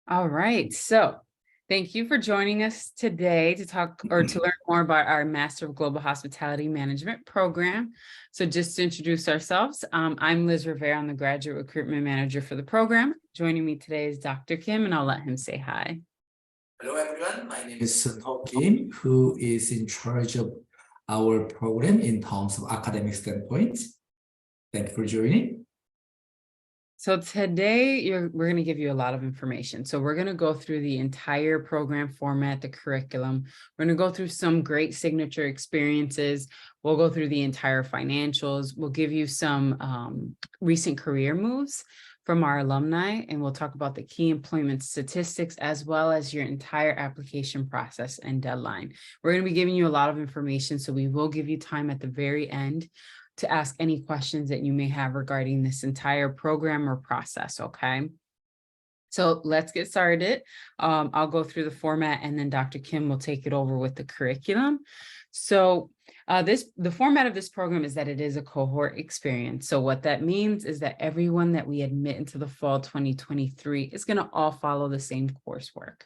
All right. So thank you for joining us today to talk or to learn more about our Master of Global Hospitality Management program. So just to introduce ourselves, I'm Liz Rivera. I'm the Graduate Recruitment Manager for the program. Joining me today is Dr. Kim, and I'll let him say hi. Hello, everyone. My name is Sun-Ho Kim, who is in charge of our program in terms of academic standpoint. Thank you for joining. So today we're going to give you a lot of information. So we're going to go through the entire program format, the curriculum. We're going to go through some great signature experiences. We'll go through the entire financials. We'll give you some recent career moves from our alumni, and we'll talk about the key employment statistics as well as your entire application process and deadline. We're going to be giving you a lot of information, so we will give you time at the very end to ask any questions that you may have regarding this entire program or process, okay? So let's get started. I'll go through the format and then Dr. Kim will take it over with the curriculum. So the format of this program is that it is a cohort experience. So what that means is that everyone that we admit into the fall 2023 is going to all follow the same coursework.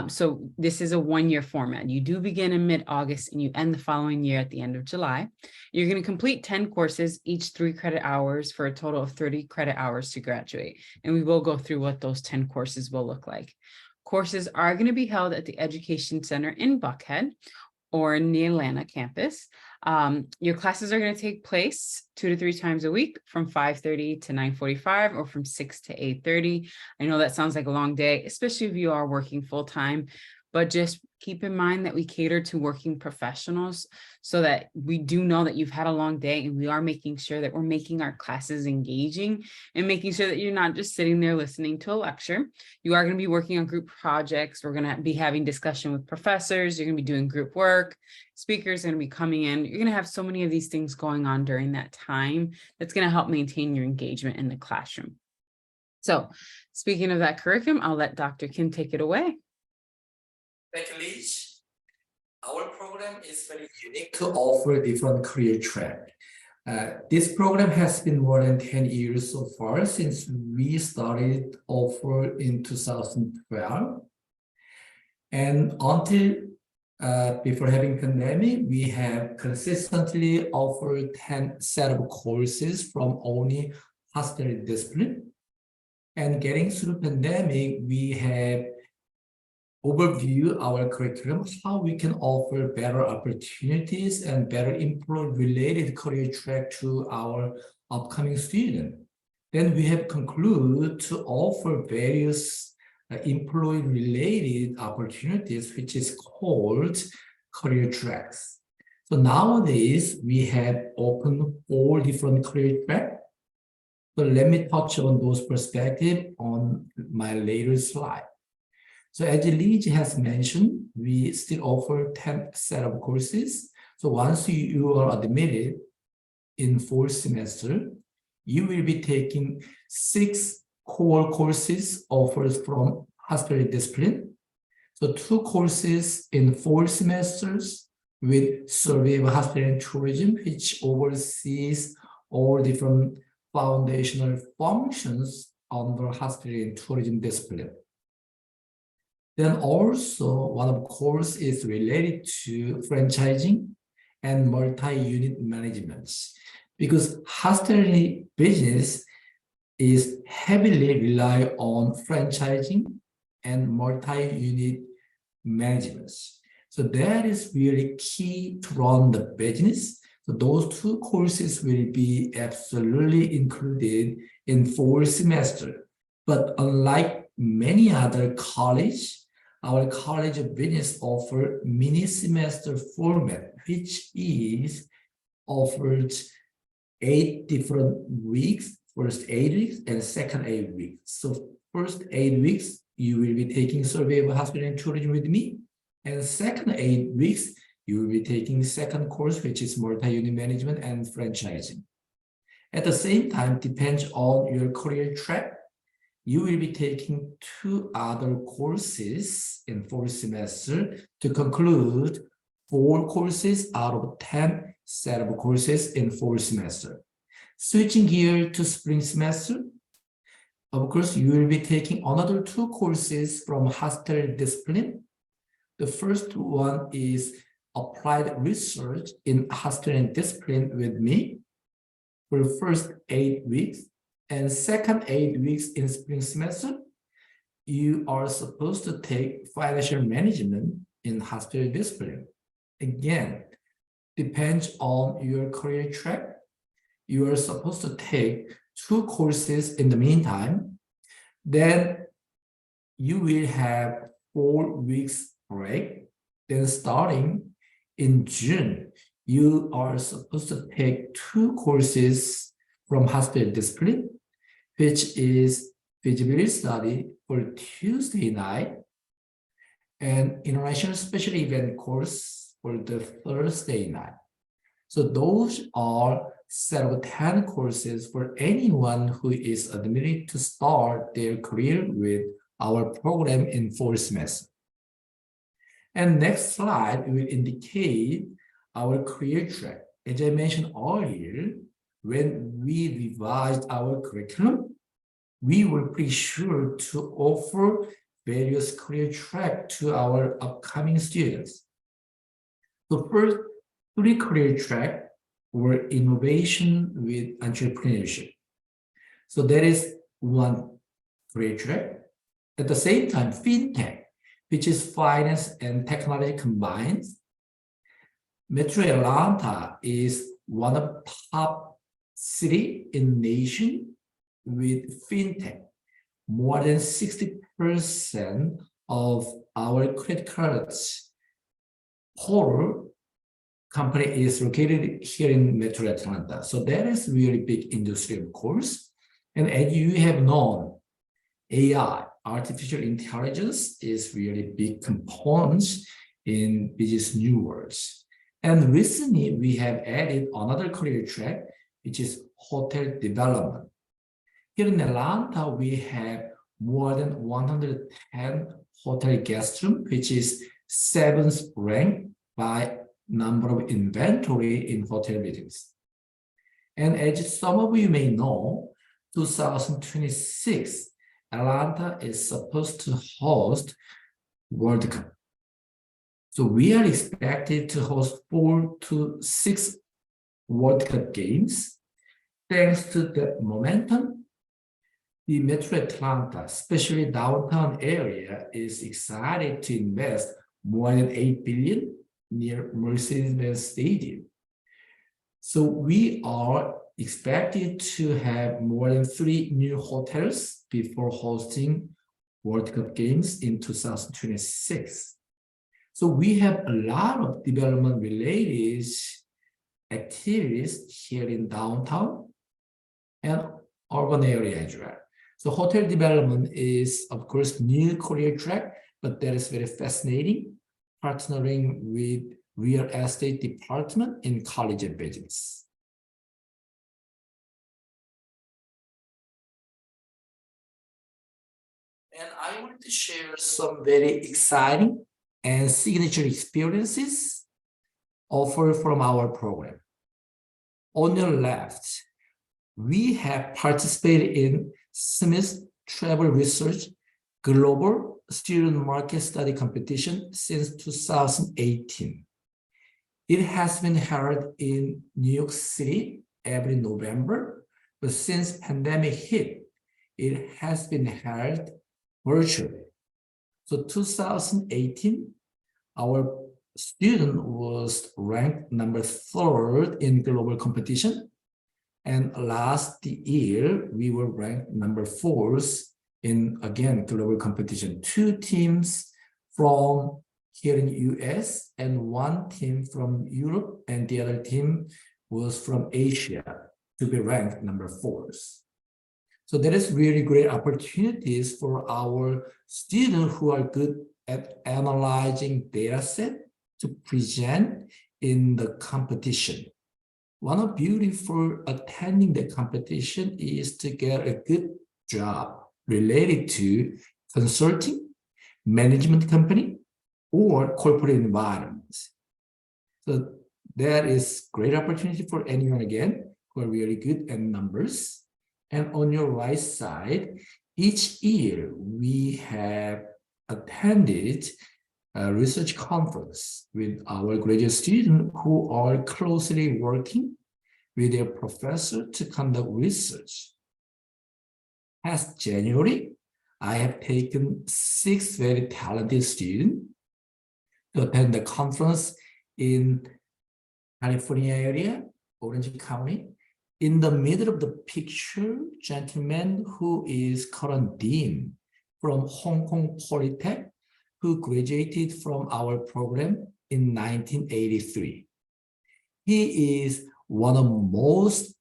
So this is a one-year format. You do begin in mid-August and you end the following year at the end of July. You're going to complete 10 courses, each 3 credit hours for a total of 30 credit hours to graduate. And we will go through what those 10 courses will look like. Courses are going to be held at the Education Center in Buckhead or in the Atlanta campus. Your classes are going to take place 2 to 3 times a week from 5:30 to 9:45 or from 6 to 8:30. I know that sounds like a long day, especially if you are working full time, but just keep in mind that we cater to working professionals so that we do know that you've had a long day, and we are making sure that we're making our classes engaging and making sure that you're not just sitting there listening to a lecture. You are going to be working on group projects. We're going to be having discussion with professors. You're going to be doing group work. Speakers are going to be coming in. You're going to have so many of these things going on during that time that's going to help maintain your engagement in the classroom. So speaking of that curriculum, I'll let Dr. Kim take it away. Thank you, Liz. Our program is very unique to offer different career track. This program has been more than 10 years so far since we started offer in 2012. And until before having pandemic, we have consistently offered 10 set of courses from only hospitality discipline. And getting through pandemic, we have overview our curriculum, how we can offer better opportunities and better employee-related career track to our upcoming student. Then we have concluded to offer various employee-related opportunities, which is called career tracks. So nowadays, we have opened 4 different career tracks. So let me touch on those perspectives on my later slide. So as Liz has mentioned, we still offer 10 set of courses. So once you are admitted in 4th semester, you will be taking 6 core courses offered from hospitality discipline. So 2 courses in 4 semesters with survey of hospitality and tourism, which oversees all different foundational functions under hospitality and tourism discipline. Then also one of the course is related to franchising and multi-unit management, because hospitality business is heavily rely on franchising and multi-unit management. So that is really key to run the business. So those 2 courses will be absolutely included in 4th semester. But unlike many other colleges, our College of Business offer mini semester format, which is offered 8 different weeks, first 8 weeks and second 8 weeks. So first 8 weeks, you will be taking survey of hospitality and tourism with me. And second 8 weeks, you will be taking the second course, which is multi-unit management and franchising. At the same time, depends on your career track, you will be taking 2 other courses in 4th semester to conclude 4 courses out of 10 set of courses in 4th semester. Switching gear to spring semester, Of course, you will be taking another 2 courses from hospital discipline. The first one is applied research in hospital discipline with me for the first 8 weeks. And second 8 weeks in spring semester, you are supposed to take financial management in hospital discipline. Again, depends on your career track. You are supposed to take 2 courses in the meantime. Then you will have 4 weeks break. Then starting in June, you are supposed to take 2 courses from hospital discipline, which is feasibility study for Tuesday night and international special event course for the Thursday night. So those are set of 10 courses for anyone who is admitted to start their career with our program in 4th semester. And next slide will indicate our career track. As I mentioned earlier, when we revised our curriculum, we were pretty sure to offer various career tracks to our upcoming students. The first 3 career tracks were innovation with entrepreneurship. So that is one career track. At the same time, fintech, which is finance and technology combined. Metro Atlanta is one of the top city in nation with fintech. More than 60% of our credit cards holder company is located here in Metro Atlanta. So that is really big industry, of course. And as you have known, AI, artificial intelligence, is really big components in business new worlds. And recently, we have added another career track, which is hotel development. Here in Atlanta, we have more than 110 hotel guest rooms, which is 7th ranked by number of inventory in hotel business. And as some of you may know, 2026, Atlanta is supposed to host World Cup. So we are expected to host 4 to 6 World Cup games. Thanks to the momentum, the Metro Atlanta, especially downtown area, is excited to invest more than $8 billion near Mercedes-Benz Stadium. So we are expected to have more than 3 new hotels before hosting World Cup games in 2026. So we have a lot of development related activities here in downtown and urban area as well. So hotel development is, of course, new career track, but that is very fascinating, partnering with real estate department in College of Business. And I want to share some very exciting and signature experiences offered from our program. On your left, we have participated in Smith Travel Research Global Student Market Study Competition since 2018. It has been held in New York City every November, but since pandemic hit, it has been held virtually. So 2018, our student was ranked number 3rd in global competition. And last year, we were ranked number 4th in, again, global competition. 2 teams from here in US and 1 team from Europe, and the other team was from Asia to be ranked number 4th. So that is really great opportunities for our students who are good at analyzing data set to present in the competition. One of the beauty for attending the competition is to get a good job related to consulting, management company, or corporate environment. So that is great opportunity for anyone, again, who are really good at numbers. And on your right side, Each year, we have attended a research conference with our graduate students who are closely working with their professor to conduct research. Past January, I have taken 6 very talented students to attend the conference in California area, Orange County. In the middle of the picture, gentleman who is current dean from Hong Kong Polytech, who graduated from our program in 1983. He is one of the most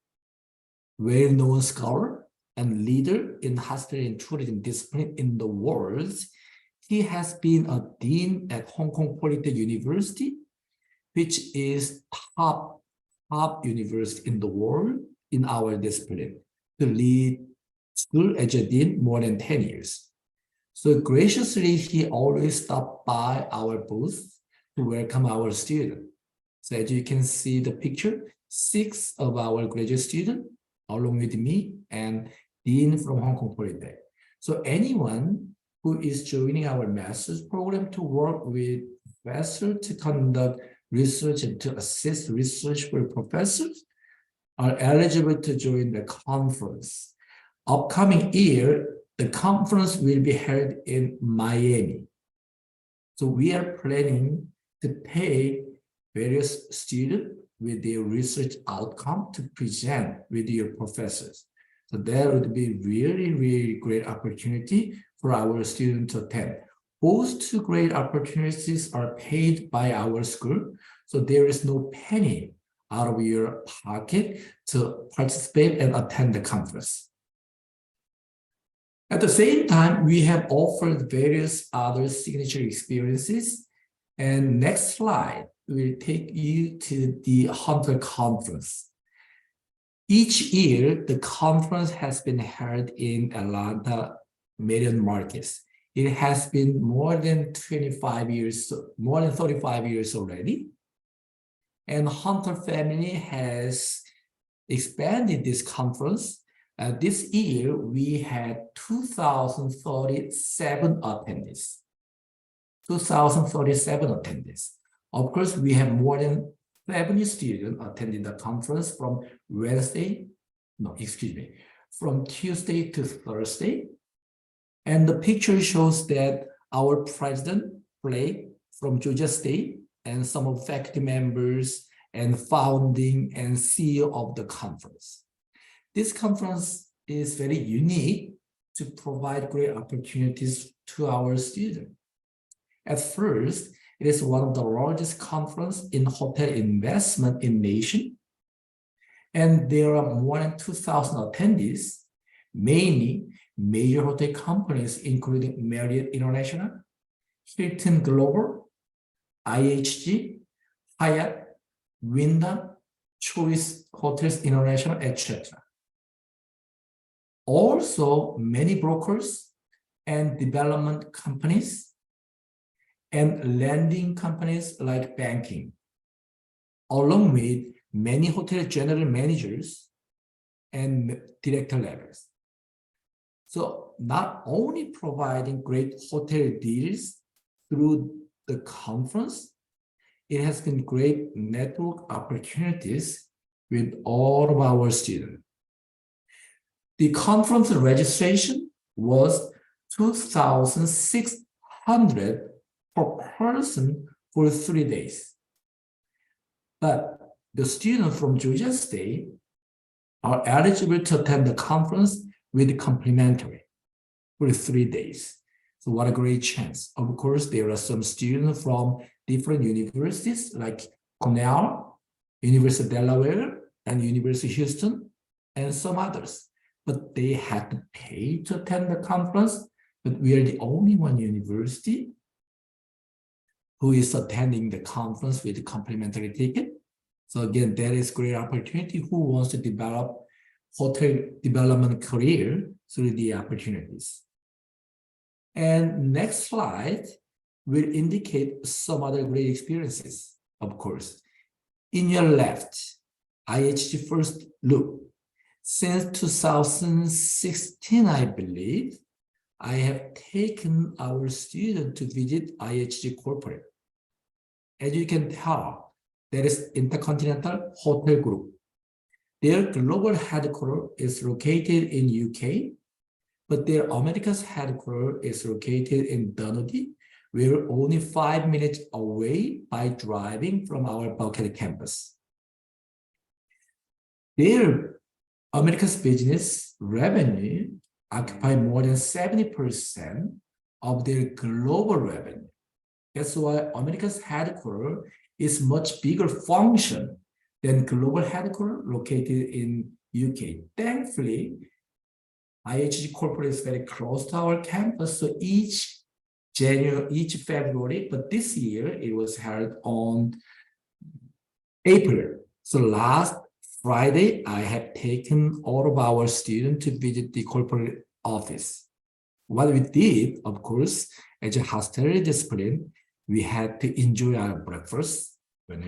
well-known scholar and leader in hospitality and tourism discipline in the world. He has been a dean at Hong Kong Polytech University, which is top university in the world in our discipline, to lead school as a dean more than 10 years. So graciously, he always stopped by our booth to welcome our students. So as you can see the picture, 6 of our graduate students, along with me and Dean from Hong Kong Polytech. So anyone who is joining our master's program to work with professors to conduct research and to assist research for professors are eligible to join the conference. Upcoming year, the conference will be held in Miami. So we are planning to pay various students with their research outcome to present with your professors. So that would be really, really great opportunity for our students to attend. Both 2 great opportunities are paid by our school, so there is no penny out of your pocket to participate and attend the conference. At the same time, we have offered various other signature experiences. And next slide will take you to the Hunter Conference. Each year, the conference has been held in Atlanta, Marion Marcus. It has been more than 35 years already. And Hunter family has expanded this conference. This year, we had 2,037 attendees. 2,037 attendees. Of course, we have more than 70 students attending the conference from from Tuesday to Thursday. And the picture shows that our president, Blake, from Georgia State, and some of faculty members and founding and CEO of the conference. This conference is very unique to provide great opportunities to our students. At first, it is one of the largest conferences in hotel investment in nation. And there are more than 2,000 attendees, mainly major hotel companies, including Marriott International, Hilton Global, IHG, Hyatt, Wyndham, Choice Hotels International, etc. Also, many brokers and development companies and lending companies like banking, along with many hotel general managers and director levels. So not only providing great hotel deals through the conference, it has been great network opportunities with all of our students. The conference registration was $2,600 per person for 3 days. But the students from Georgia State are eligible to attend the conference with complimentary for 3 days. So what a great chance. Of course, there are some students from different universities like Cornell, University of Delaware, and University of Houston, and some others. But they had to pay to attend the conference, but we are the only one university who is attending the conference with a complimentary ticket. So again, that is great opportunity. Who wants to develop hotel development career through the opportunities? And next slide will indicate some other great experiences, of course. In your left, IHG First Look. Since 2016, I believe, I have taken our student to visit IHG Corporate. As you can tell, that is Intercontinental Hotel Group. Their global headquarters is located in UK, but their Americas headquarters is located in Dunedin. We're only 5 minutes away by driving from our Buckhead campus. Their Americas business revenue occupy more than 70% of their global revenue. That's why America's headquarters is much bigger function than global headquarters located in UK. Thankfully, IHG Corporate is very close to our campus, so each February, but this year it was held on April. So last Friday, I have taken all of our students to visit the corporate office. What we did, of course, as a hospitality discipline, we had to enjoy our breakfast when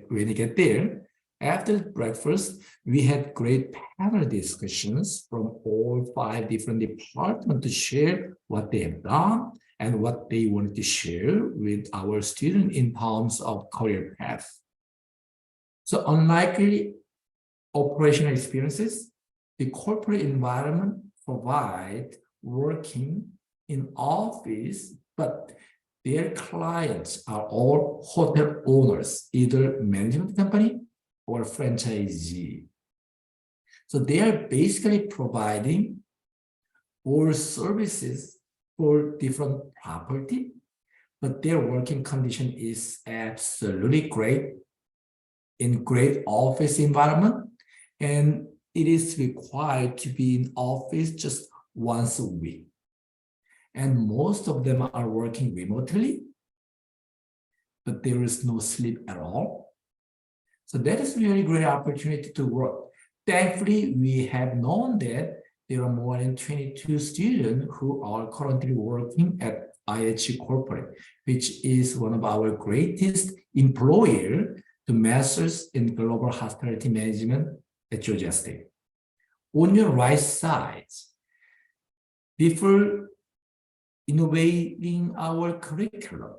we get there. After breakfast, we had great panel discussions from all 5 different departments to share what they have done and what they wanted to share with our students in terms of career path. So unlike operational experiences, the corporate environment provides working in office, but their clients are all hotel owners, either management company or franchisee. So they are basically providing all services for different property, but their working condition is absolutely great in great office environment, and it is required to be in office just once a week. And most of them are working remotely, but there is no sleep at all. So that is really great opportunity to work. Thankfully, we have known that there are more than 22 students who are currently working at IHG Corporate, which is one of our greatest employer to masters in global hospitality management at Georgia State. On your right side, before innovating our curriculum,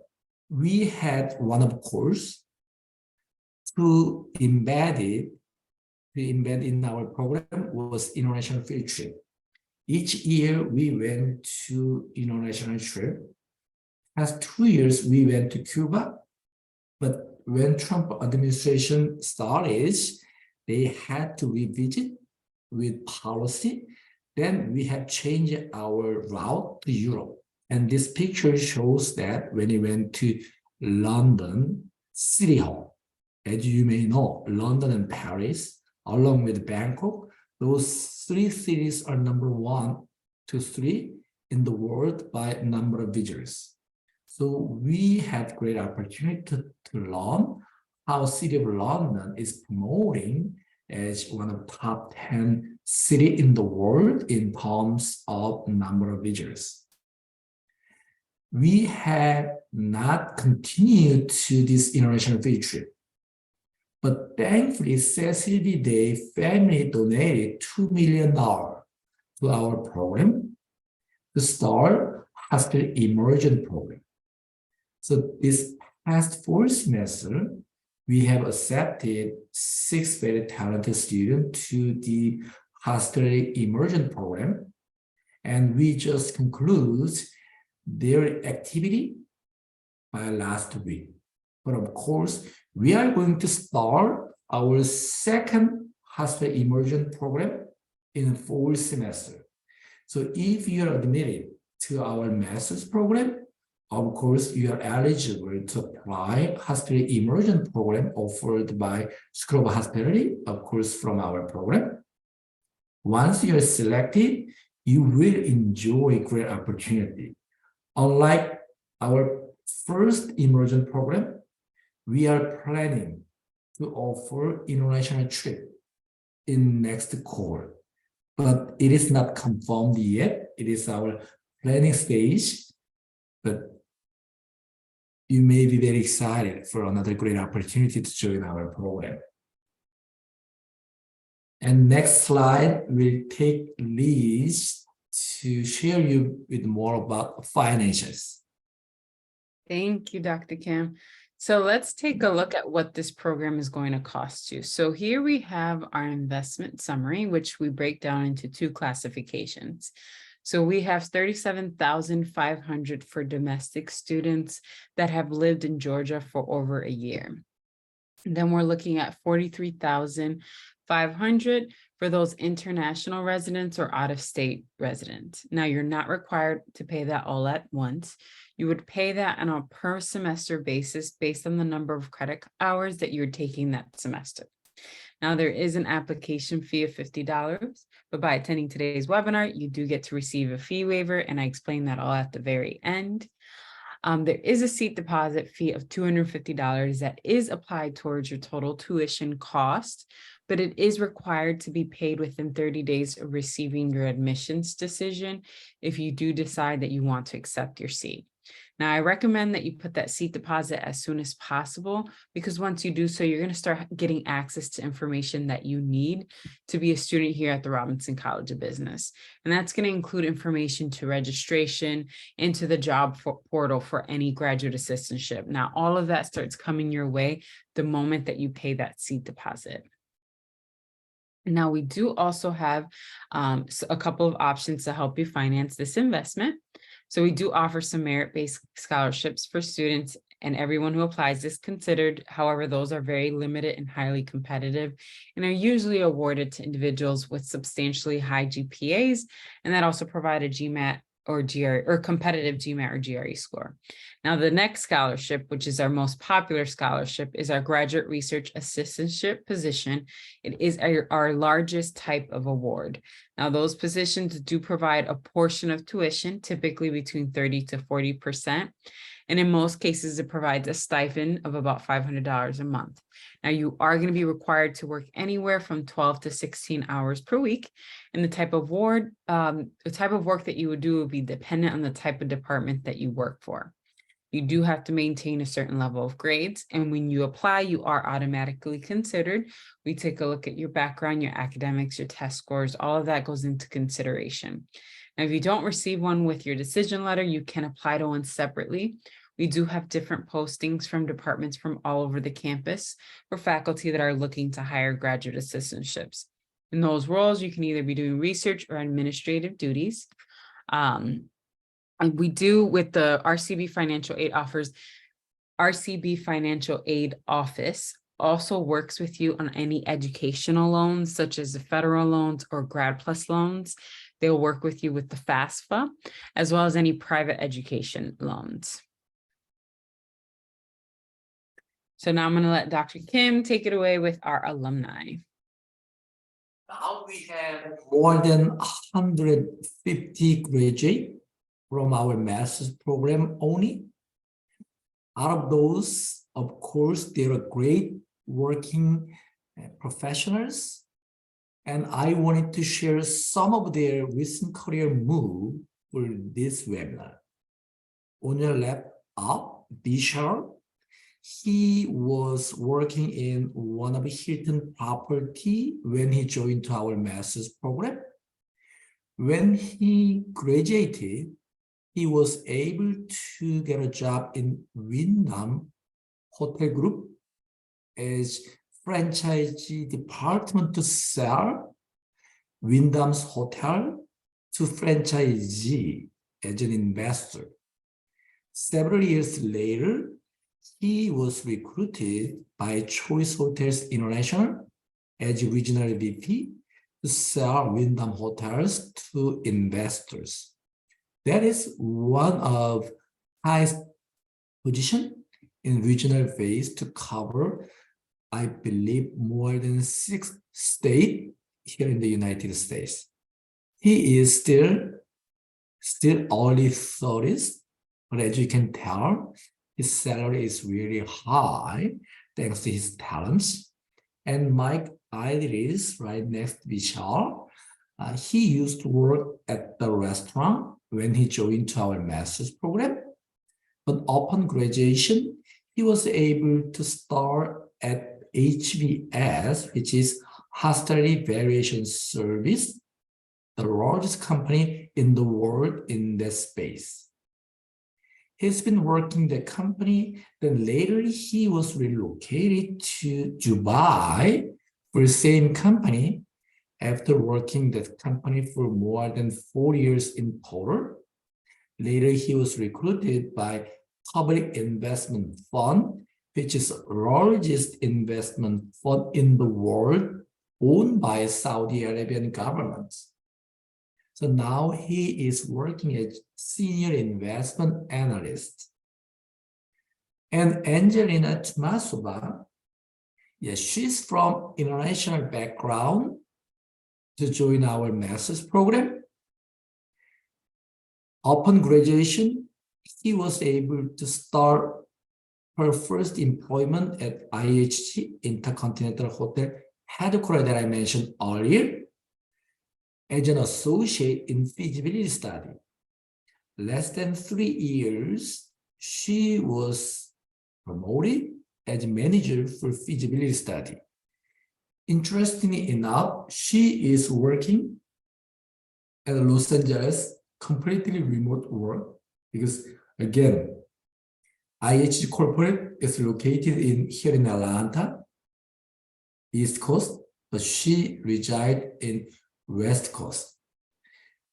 we had one of course to embed in our program was international field trip. Each year we went to international trip. Past 2 years we went to Cuba, but when Trump administration started, they had to revisit with policy. Then we have changed our route to Europe. And this picture shows that when we went to London City Hall. As you may know, London and Paris, along with Bangkok, those 3 cities are number 1 to 3 in the world by number of visitors. So we had great opportunity to learn how City of London is promoting as one of the top 10 city in the world in terms of number of visitors. We have not continued to this international field trip. But thankfully, Cecil B. Day family donated $2 million to our program to start hospital immersion program. So this past 4 semester, we have accepted 6 very talented students to the hospital immersion program, and we just conclude their activity by last week. But of course, we are going to start our 2nd hospital immersion program in 4th semester. So if you are admitted to our master's program, of course, you are eligible to apply hospital immersion program offered by School of Hospitality, of course, from our program. Once you are selected, you will enjoy great opportunity. Unlike our first immersion program, we are planning to offer international trip in next quarter, but it is not confirmed yet. It is our planning stage, but you may be very excited for another great opportunity to join our program. And next slide will take Liz to share you with more about financials. Thank you, Dr. Kim. So let's take a look at what this program is going to cost you. So here we have our investment summary, which we break down into two classifications. So we have $37,500 for domestic students that have lived in Georgia for over a year. And then we're looking at $43,500 for those international residents or out-of-state residents. Now, you're not required to pay that all at once. You would pay that on a per semester basis based on the number of credit hours that you're taking that semester. Now, there is an application fee of $50, but by attending today's webinar, you do get to receive a fee waiver, and I explain that all at the very end. There is a seat deposit fee of $250 that is applied towards your total tuition cost, but it is required to be paid within 30 days of receiving your admissions decision if you do decide that you want to accept your seat. Now, I recommend that you put that seat deposit as soon as possible, because once you do so, you're going to start getting access to information that you need to be a student here at the Robinson College of Business. And that's going to include information to registration into the job portal for any graduate assistantship. Now, all of that starts coming your way the moment that you pay that seat deposit. Now, we do also have a couple of options to help you finance this investment. So we do offer some merit-based scholarships for students, and everyone who applies is considered. However, those are very limited and highly competitive and are usually awarded to individuals with substantially high GPAs, and that also provide a GMAT or GRE or competitive GMAT or GRE score. Now, the next scholarship, which is our most popular scholarship, is our graduate research assistantship position. It is our largest type of award. Now, those positions do provide a portion of tuition, typically between 30 to 40%. And in most cases, it provides a stipend of about $500 a month. Now, you are going to be required to work anywhere from 12 to 16 hours per week. And the type of work that you would do would be dependent on the type of department that you work for. You do have to maintain a certain level of grades. And when you apply, you are automatically considered. We take a look at your background, your academics, your test scores, all of that goes into consideration. Now, if you don't receive one with your decision letter, you can apply to one separately. We do have different postings from departments from all over the campus for faculty that are looking to hire graduate assistantships. In those roles, you can either be doing research or administrative duties. And we do with the RCB Financial Aid offers, RCB Financial Aid Office also works with you on any educational loans, such as the federal loans or Grad Plus loans. They'll work with you with the FAFSA, as well as any private education loans. So now I'm going to let Dr. Kim take it away with our alumni. Now we have more than 150 graduates from our master's program only. Out of those, of course, there are great working professionals. And I wanted to share some of their recent career move for this webinar. On your left up, Bishar, he was working in one of Hilton property when he joined to our master's program. When he graduated, he was able to get a job in Wyndham Hotel Group as franchisee department to sell Wyndham's hotel to franchisee as an investor. Several years later, he was recruited by Choice Hotels International as regional VP to sell Wyndham hotels to investors. That is one of highest position in regional phase to cover, I believe, more than 6 states here in the United States. He is still early 30s, but as you can tell, his salary is really high thanks to his talents. And Mike Idris, right next to Vishal, he used to work at the restaurant when he joined to our master's program. But upon graduation, he was able to start at HVS, which is Hospitality Variation Service, the largest company in the world in that space. He's been working the company, then later he was relocated to Dubai for the same company after working that company for more than 4 years in total. Later, he was recruited by Public Investment Fund, which is the largest investment fund in the world owned by Saudi Arabian government. So now he is working as senior investment analyst. And Angelina Tmasova, yes, she's from international background to join our master's program. Upon graduation, he was able to start her first employment at IHG Intercontinental Hotel headquarters that I mentioned earlier as an associate in feasibility study. Less than 3 years, she was promoted as manager for feasibility study. Interestingly enough, she is working at Los Angeles, completely remote work, because again, IHG Corporate is located here in Atlanta, East Coast, but she resides in West Coast.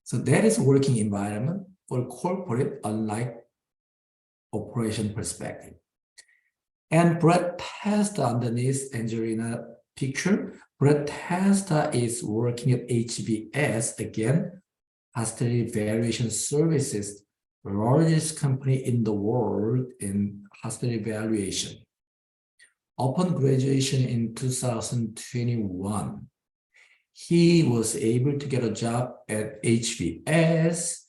So that is working environment for corporate, unlike operation perspective. And Brett Testa underneath Angelina picture, Brett Testa is working at HBS, again, hospitality valuation services, largest company in the world in hospitality valuation. Upon graduation in 2021, he was able to get a job at HBS.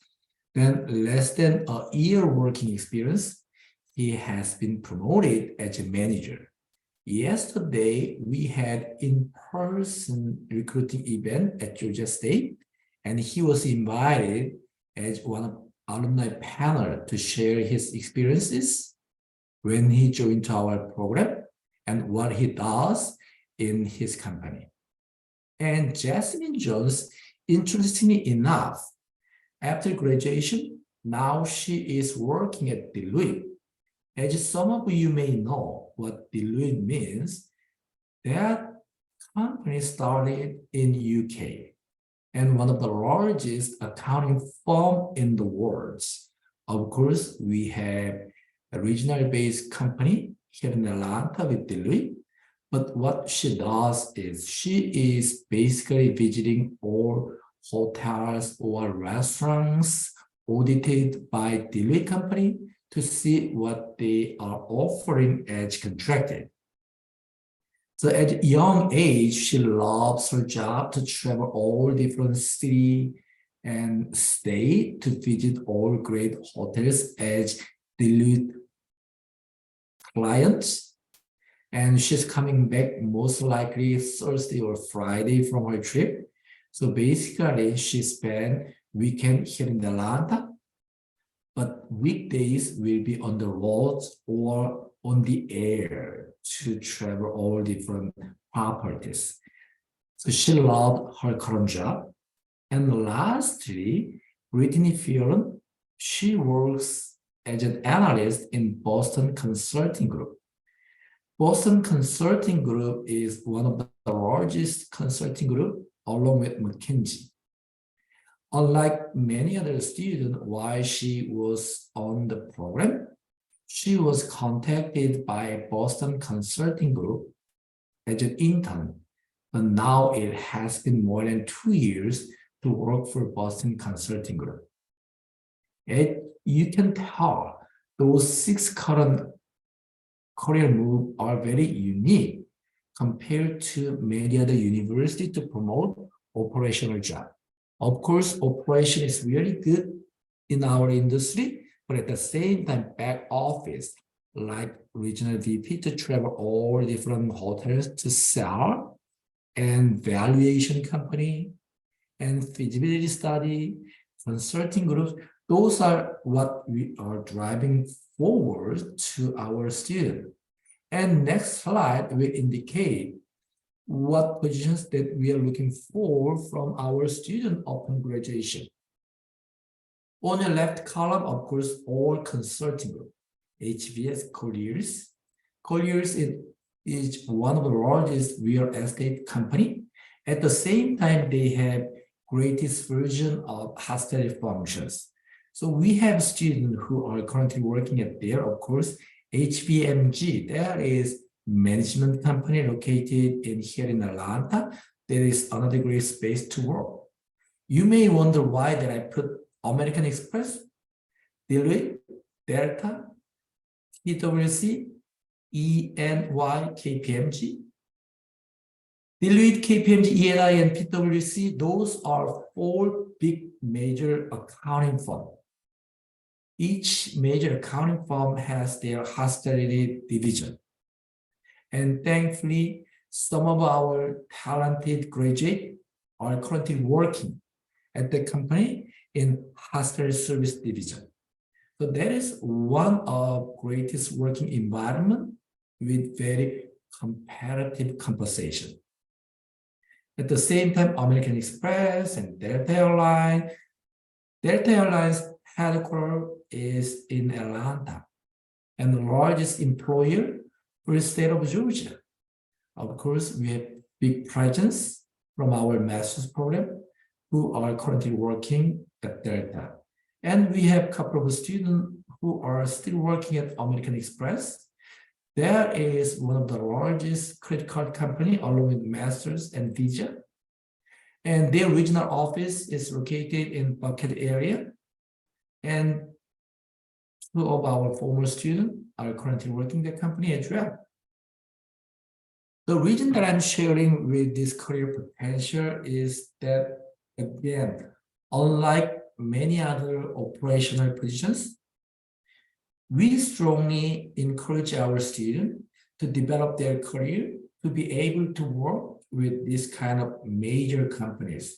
Then less than a year working experience, he has been promoted as a manager. Yesterday, we had in-person recruiting event at Georgia State, and he was invited as one of alumni panel to share his experiences when he joined our program and what he does in his company. And Jasmine Jones, interestingly enough, after graduation, now she is working at Deloitte. As some of you may know what Deloitte means, that company started in UK and one of the largest accounting firm in the world. Of course, we have a regional based company here in Atlanta with Deloitte, but what she does is she is basically visiting all hotels or restaurants audited by Deloitte company to see what they are offering as contracted. So at a young age, she loves her job to travel all different city and state to visit all great hotels as Deloitte clients. And she's coming back most likely Thursday or Friday from her trip. So basically, she spent weekend here in Atlanta, but weekdays will be on the roads or on the air to travel all different properties. So she loved her current job. And lastly, Brittany Fioran, she works as an analyst in Boston Consulting Group. Boston Consulting Group is one of the largest consulting group along with McKinsey. Unlike many other students, while she was on the program, she was contacted by Boston Consulting Group as an intern, but now it has been more than 2 years to work for Boston Consulting Group. And you can tell those 6 current career moves are very unique compared to many other universities to promote operational job. Of course, operation is really good in our industry, but at the same time, back office, like regional VP to travel all different hotels to sell, and valuation company, and feasibility study, consulting groups, those are what we are driving forward to our students. And next slide will indicate what positions that we are looking for from our student upon graduation. On your left column, of course, all consulting group, HBS Colliers. Colliers is one of the largest real estate company. At the same time, they have greatest version of hospitality functions. So we have students who are currently working at there, of course, HBMG, that is management company located here in Atlanta. There is another great space to work. You may wonder why that I put American Express, Deloitte, Delta, PwC, EY, KPMG. Deloitte, KPMG, EY, and PwC, those are four big major accounting firms. Each major accounting firm has their hospitality division. And thankfully, some of our talented graduates are currently working at the company in hospitality service division. So that is one of greatest working environment with very competitive compensation. At the same time, American Express and Delta Airlines. Delta Airlines headquarters is in Atlanta, and the largest employer for the state of Georgia. Of course, we have big presence from our master's program who are currently working at Delta. And we have a couple of students who are still working at American Express. There is one of the largest credit card company along with Masters and Visa. And their regional office is located in Buckhead area. And two of our former students are currently working at the company as well. The reason that I'm sharing with this career potential is that, again, unlike many other operational positions, we strongly encourage our students to develop their career to be able to work with this kind of major companies.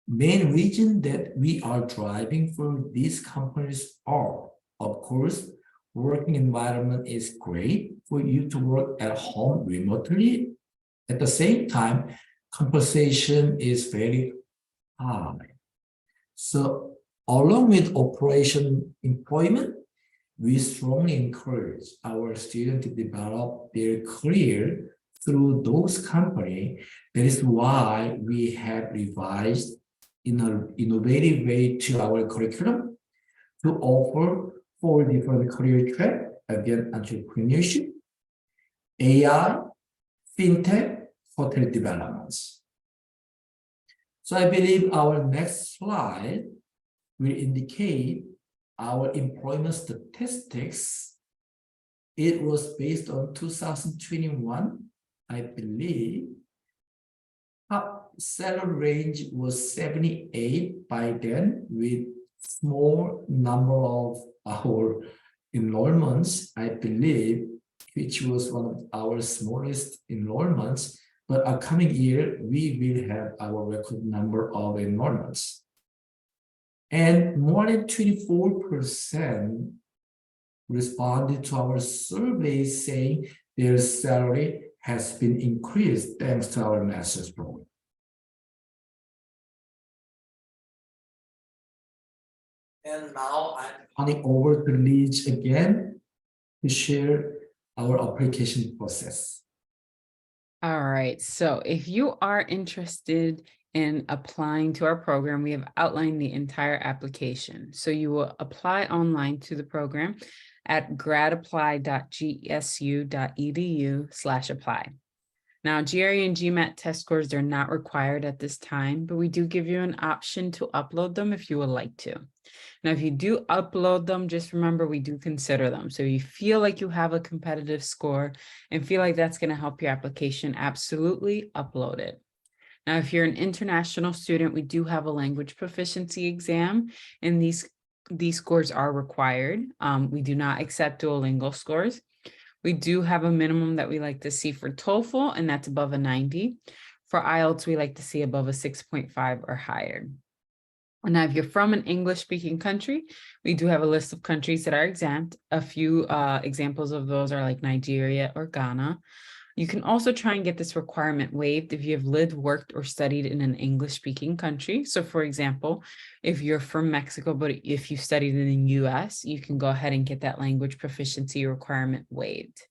Main reason that we are driving for these companies are, of course, working environment is great for you to work at home remotely. At the same time, compensation is very high. So along with operation employment, we strongly encourage our students to develop their career through those companies. That is why we have revised in an innovative way to our curriculum to offer 4 different career tracks, again, entrepreneurship, AI, fintech, hotel developments. So I believe our next slide will indicate our employment statistics. It was based on 2021, I believe. Top salary range was 78 by then, with small number of our enrollments, I believe, which was one of our smallest enrollments. But upcoming year, we will have our record number of enrollments. And more than 24% responded to our survey saying their salary has been increased thanks to our master's program. And now I'm handing over to Liz again to share our application process. All right, so if you are interested in applying to our program, we have outlined the entire application. So you will apply online to the program at gradapply.gsu.edu/apply. Now, GRE and GMAT test scores are not required at this time, but we do give you an option to upload them if you would like to. Now, if you do upload them, just remember we do consider them. So if you feel like you have a competitive score and feel like that's going to help your application, absolutely upload it. Now, if you're an international student, we do have a language proficiency exam, and these scores are required. We do not accept Duolingo scores. We do have a minimum that we like to see for TOEFL, and that's above a 90. For IELTS, we like to see above a 6.5 or higher. And now, if you're from an English-speaking country, we do have a list of countries that are exempt. A few examples of those are like Nigeria or Ghana. You can also try and get this requirement waived if you have lived, worked, or studied in an English-speaking country. So for example, if you're from Mexico, but if you studied in the US, you can go ahead and get that language proficiency requirement waived.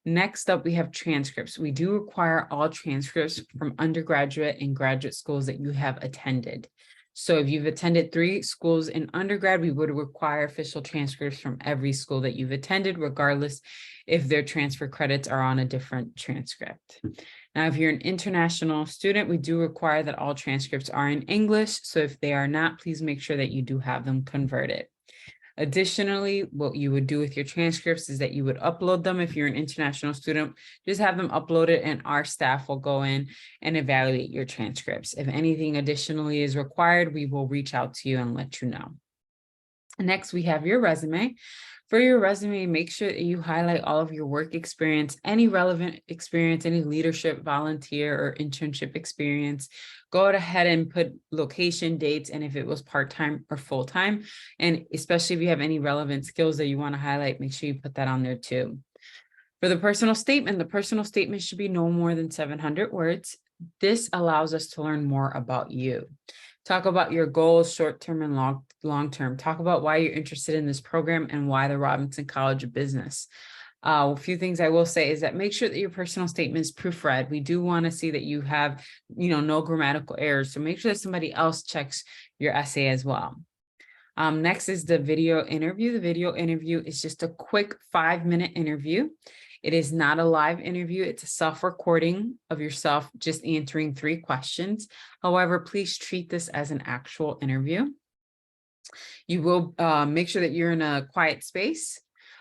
Next up, we have transcripts. We do require all transcripts from undergraduate and graduate schools that you have attended. So if you've attended 3 schools in undergrad, we would require official transcripts from every school that you've attended, regardless if their transfer credits are on a different transcript. Now, if you're an international student, we do require that all transcripts are in English. So if they are not, please make sure that you do have them converted. Additionally, what you would do with your transcripts is that you would upload them. If you're an international student, just have them uploaded and our staff will go in and evaluate your transcripts. If anything additionally is required, we will reach out to you and let you know. Next, we have your resume. For your resume, make sure that you highlight all of your work experience, any relevant experience, any leadership, volunteer, or internship experience. Go ahead and put location, dates, and if it was part-time or full-time. And especially if you have any relevant skills that you want to highlight, make sure you put that on there too. For the personal statement should be no more than 700 words. This allows us to learn more about you. Talk about your goals, short-term and long-term. Talk about why you're interested in this program and why the Robinson College of Business. A few things I will say is that make sure that your personal statement is proofread. We do want to see that you have, no grammatical errors. So make sure that somebody else checks your essay as well. Next is the video interview. The video interview is just a quick 5-minute interview. It is not a live interview. It's a self-recording of yourself just answering 3 questions. However, please treat this as an actual interview. You will make sure that you're in a quiet space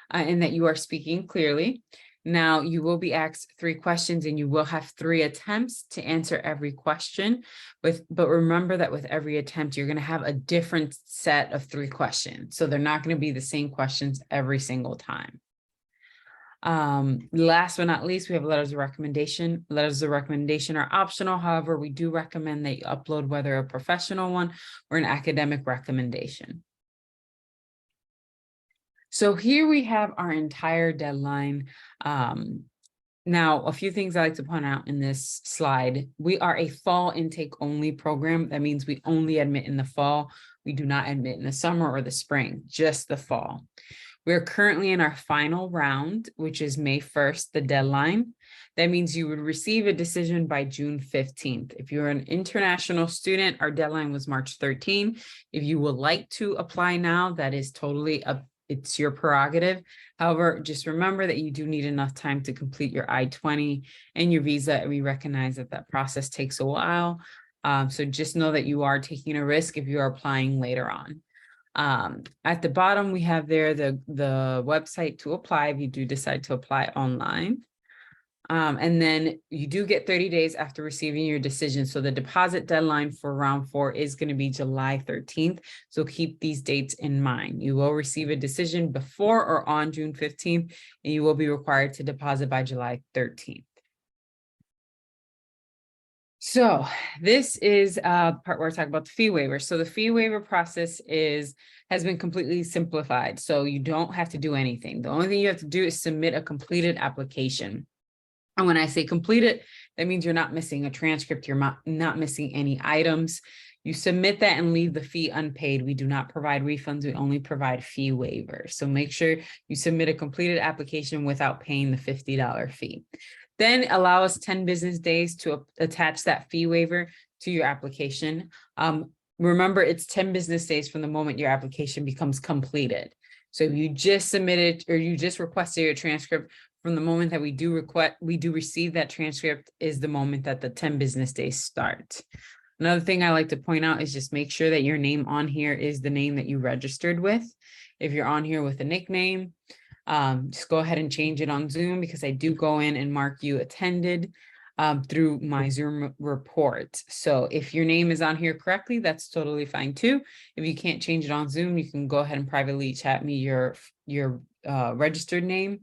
and that you are speaking clearly. Now, you will be asked 3 questions and you will have 3 attempts to answer every question. But remember that with every attempt, you're going to have a different set of 3 questions. So they're not going to be the same questions every single time. Last but not least, we have letters of recommendation. Letters of recommendation are optional. However, we do recommend that you upload whether a professional one or an academic recommendation. So here we have our entire deadline. Now, a few things I like to point out in this slide. We are a fall intake only program. That means we only admit in the fall. We do not admit in the summer or the spring, just the fall. We're currently in our final round, which is May 1st, the deadline. That means you would receive a decision by June 15th. If you're an international student, our deadline was March 13th. If you would like to apply now, that is totally up. It's your prerogative. However, just remember that you do need enough time to complete your I-20 and your visa. We recognize that that process takes a while. So just know that you are taking a risk if you are applying later on. At the bottom, we have there the website to apply if you do decide to apply online. And then you do get 30 days after receiving your decision. So the deposit deadline for round 4 is going to be July 13th. So keep these dates in mind. You will receive a decision before or on June 15th, and you will be required to deposit by July 13th. So this is a part where I talk about the fee waiver. So the fee waiver process has been completely simplified. So you don't have to do anything. The only thing you have to do is submit a completed application. And when I say completed, that means you're not missing a transcript. You're not missing any items. You submit that and leave the fee unpaid. We do not provide refunds. We only provide fee waivers. So make sure you submit a completed application without paying the $50 fee. Then allow us 10 business days to attach that fee waiver to your application. Remember, it's 10 business days from the moment your application becomes completed. So if you just submitted or you just requested your transcript, from the moment that we do receive that transcript is the moment that the 10 business days start. Another thing I like to point out is just make sure that your name on here is the name that you registered with. If you're on here with a nickname, just go ahead and change it on Zoom, because I do go in and mark you attended through my Zoom report. So if your name is on here correctly, that's totally fine too. If you can't change it on Zoom, you can go ahead and privately chat me your registered name,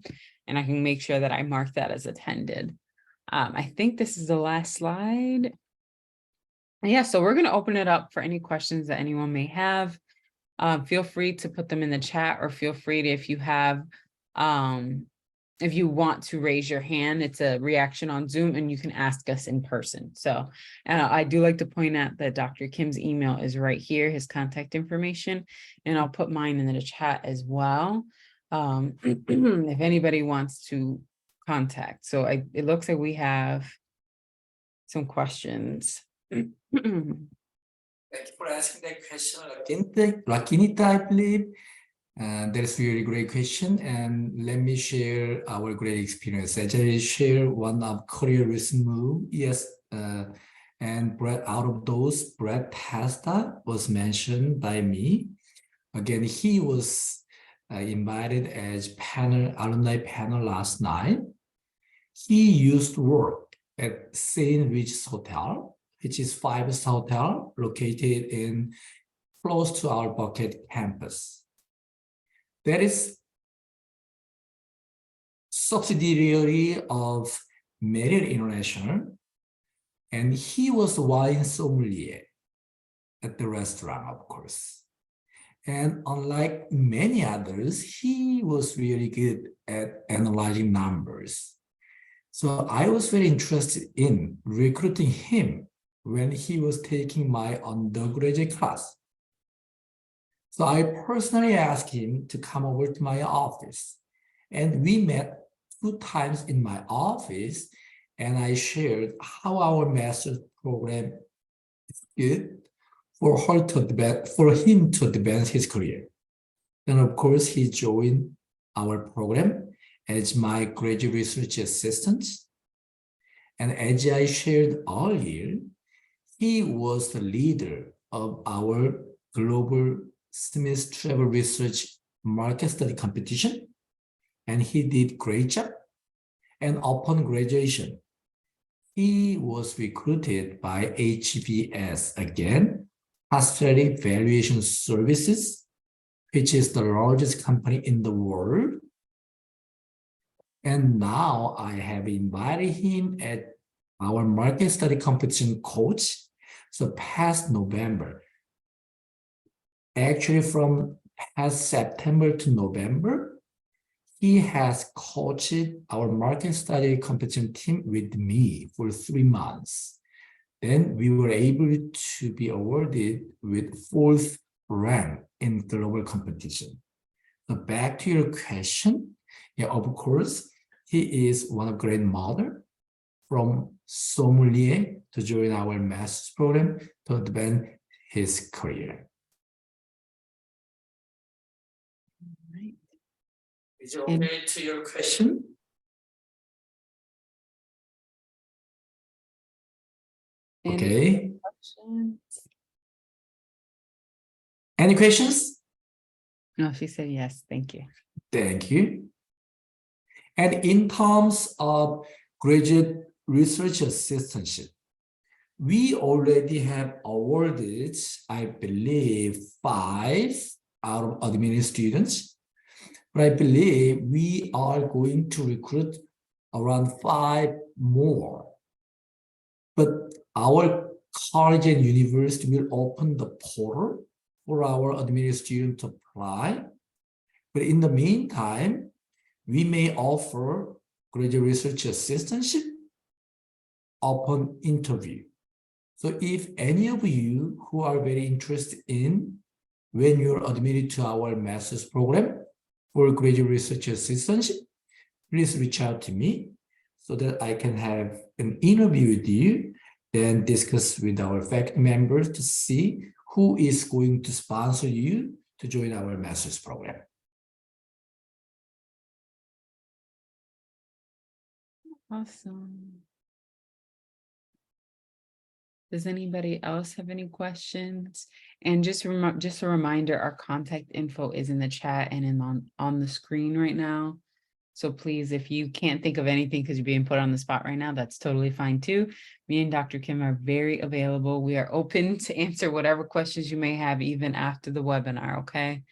and I can make sure that I mark that as attended. I think this is the last slide. Yeah, so we're going to open it up for any questions that anyone may have. Feel free to put them in the chat, or feel free to, if you have if you want to raise your hand, it's a reaction on Zoom and you can ask us in person. So I do like to point out that Dr. Kim's email is right here, his contact information, and I'll put mine in the chat as well. If anybody wants to contact. So it looks like we have some questions. Thank you for asking that question, Lakinita, I believe. That's really great question. And let me share our great experience. I just share one of career recent move. Yes. And bread out of those, bread pasta was mentioned by me. Again, he was invited as alumni panel last night. He used to work at St. Regis Hotel, which is 5-star hotel located in close to our Buckhead campus. That is subsidiary of Marriott International, and he was wine sommelier at the restaurant, of course. And unlike many others, he was really good at analyzing numbers. So I was very interested in recruiting him when he was taking my undergraduate class. So I personally asked him to come over to my office, and we met 2 times in my office, and I shared how our master's program is good for him to advance his career. And of course, he joined our program as my graduate research assistant. And as I shared earlier, he was the leader of our global Smith Travel Research Market Study Competition, and he did great job. And upon graduation, he was recruited by HVS again, Hospitality Valuation Services, which is the largest company in the world. And now I have invited him at our market study competition coach. So past November, actually from past September to November, he has coached our market study competition team with me for 3 months. Then we were able to be awarded with 4th rank in global competition. So back to your question, yeah, of course, he is one of great model from sommelier to join our master's program to advance his career. Right. Is it okay to your question? Okay. Questions? Any questions? No, she said yes. Thank you. Thank you. And in terms of graduate research assistantship, we already have awarded, I believe, 5 out of admitted students. But I believe we are going to recruit around 5 more. But our college and university will open the portal for our admitted students to apply. But in the meantime, we may offer graduate research assistantship upon interview. So if any of you who are very interested in when you're admitted to our master's program for graduate research assistantship, please reach out to me so that I can have an interview with you, then discuss with our faculty members to see who is going to sponsor you to join our master's program. Awesome. Does anybody else have any questions? And just a reminder, our contact info is in the chat and on the screen right now. So please, if you can't think of anything because you're being put on the spot right now, that's totally fine too. Me and Dr. Kim are very available. We are open to answer whatever questions you may have even after the webinar, okay?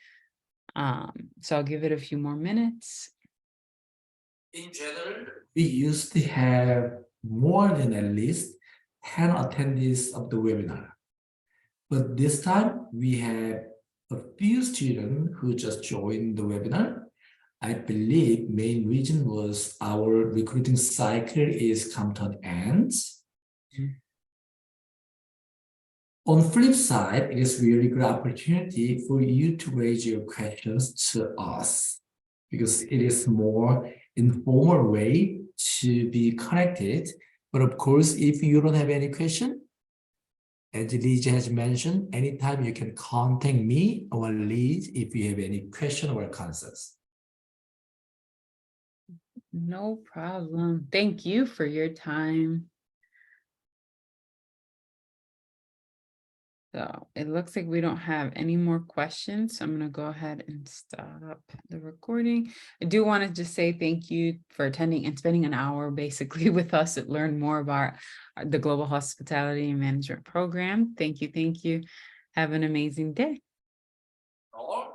So I'll give it a few more minutes. In general, we used to have more than at least 10 attendees of the webinar. But this time we have a few students who just joined the webinar. I believe main reason was our recruiting cycle is come to an end. Mm. On flip side, it is really good opportunity for you to raise your questions to us because it is more informal way to be connected. But of course, if you don't have any question, as Liz has mentioned, anytime you can contact me or Liz if you have any question or concerns. No problem. Thank you for your time. So it looks like we don't have any more questions. So I'm going to go ahead and stop the recording. I do want to just say thank you for attending and spending an hour basically with us to learn more about the Global Hospitality and Management Program. Thank you. Thank you. Have an amazing day. Or